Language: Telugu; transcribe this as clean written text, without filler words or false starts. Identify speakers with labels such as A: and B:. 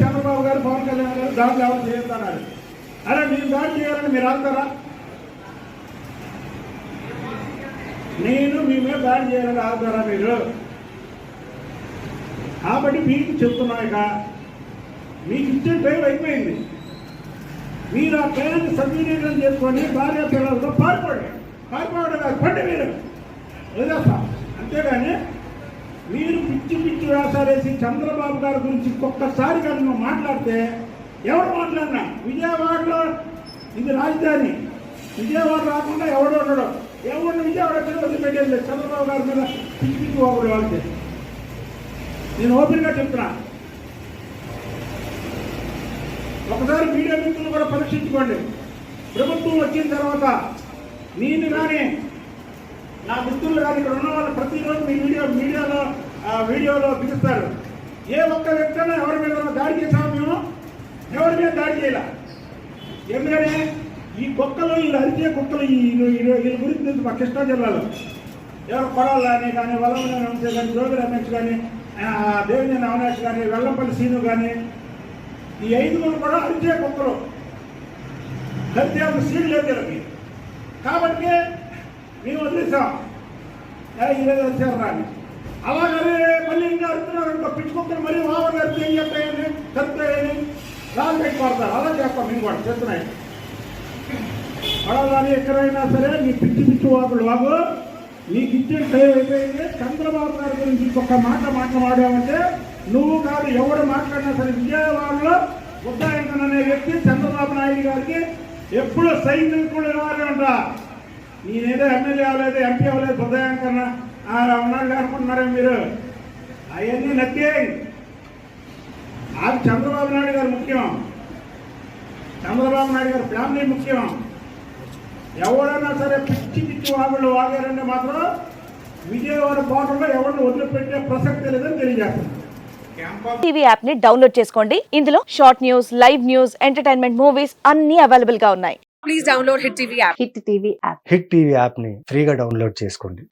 A: చంద్రబాబు గారు పవన్ కళ్యాణ్ గారు దాడులు ఎవరు చేస్తున్నారు? అరే మీరు దాడి చేయాలని మీరు ఆగుతారా? నేను మీ మీద దాడి చేయాలని ఆగుతారా మీరు? కాబట్టి మీకు చెప్తున్నాక మీకు ఇచ్చే టైం అయిపోయింది. మీరు ఆ టైంని సద్వినియోగం చేసుకొని భార్య పిల్లలతో పారిపోవడం కాదు, పండి మీరు వదిలేస్తా. అంతేగాని మీరు పిచ్చి పిచ్చి వేసాలేసి చంద్రబాబు గారి గురించి ఒక్కసారి కానీ నువ్వు మాట్లాడితే ఎవరు మాట్లాడినా విజయవాడలో ఇది రాజధాని, విజయవాడ రాకుండా ఎవడు ఉండడు, ఎవరిని విజయవాడ వదిలిపెట్టేది చంద్రబాబు గారి మీద పిచ్చి పిచ్చి ఒకడు వాళ్ళకి. నేను ఓపెన్గా చెప్తున్నా, ఒకసారి మీడియా మిత్రులు కూడా పరీక్షించుకోండి. ప్రభుత్వం వచ్చిన తర్వాత నేను కానీ నా మిత్రులు కానీ ఇక్కడ ఉన్న వాళ్ళు ప్రతిరోజు మీ వీడియోలో పిలుస్తారు. ఏ ఒక్క వ్యక్తి ఎవరి మీద దాడి చేసాము మేము? ఎవరి మీద దాడి చేయాల? ఎందుకని ఈ కుక్కలు, వీళ్ళు అరిచే కుక్కలు వీళ్ళ గురించి తెలుసు. మా కృష్ణా జిల్లాలో ఎవరు కొడాలని కానీ, వల్లభనేని వంశీ కానీ, జోగి రమేష్ కానీ, దేవినేని అవినాష్ కానీ, వెల్లంపల్లి సీను కానీ, ఈ 5 కూడా అరిచే కుక్కలు. కలితే ఒక సీన్ లేదు వీళ్ళకి. కాబట్టి మేము వదిలేసాం, ఈరోజు వచ్చారు రాని. అలాగనే మళ్ళీ ఇంకా అడుగుతున్నారు అనుకో, పిచ్చుకొక్కలు మరీ ఓవర్ అరిచి ఏం చెప్తాయని చదువుతాయని రాళ్ళు పెట్టి పడతారు. అలా చేస్తాం మేము కూడా చెప్తున్నాయి. పడవలని ఎక్కడైనా సరే నీ పిచ్చి పిచ్చి వాగు నీకు ఇచ్చే టైం అయిపోయింది. చంద్రబాబు గారి గురించి ఇంకొక మాట మాట్లాడామంటే నువ్వు కాదు ఎవడు మాట్లాడినా సరే విజయవాడలో ఉద్దాయంకన్ అనే వ్యక్తి చంద్రబాబు నాయుడు గారికి ఎప్పుడు సైనికులు ఇవ్వాలి అంట. నేనేదో ఎమ్మెల్యే అవ్వలేదు, ఎంపీ అవ్వలేదు, ఉదయాంకన్న ఉన్నాడు అనుకుంటున్నారే మీరు? అవన్నీ నక్కే. అది చంద్రబాబు నాయుడు గారు ముఖ్యం, చంద్రబాబు నాయుడు గారు ఫ్యామిలీ ముఖ్యం. ఎవడైనా సరే పిచ్చి పిచ్చి వాగుళ్ళు వాగారంటే మాత్రం విజయవాడ బాటలో ఎవరిని వదిలిపెట్టే ప్రసక్తి లేదని తెలియజేస్తున్నారు.
B: టీవీ యాప్ ని డౌన్లోడ్ చేసుకోండి. ఇందులో short news, live news, entertainment movies అన్ని అవైలబుల్ గా ఉన్నాయి. Please download hit TV app.
C: Hit TV app ని ఫ్రీగా డౌన్లోడ్ చేసుకోండి.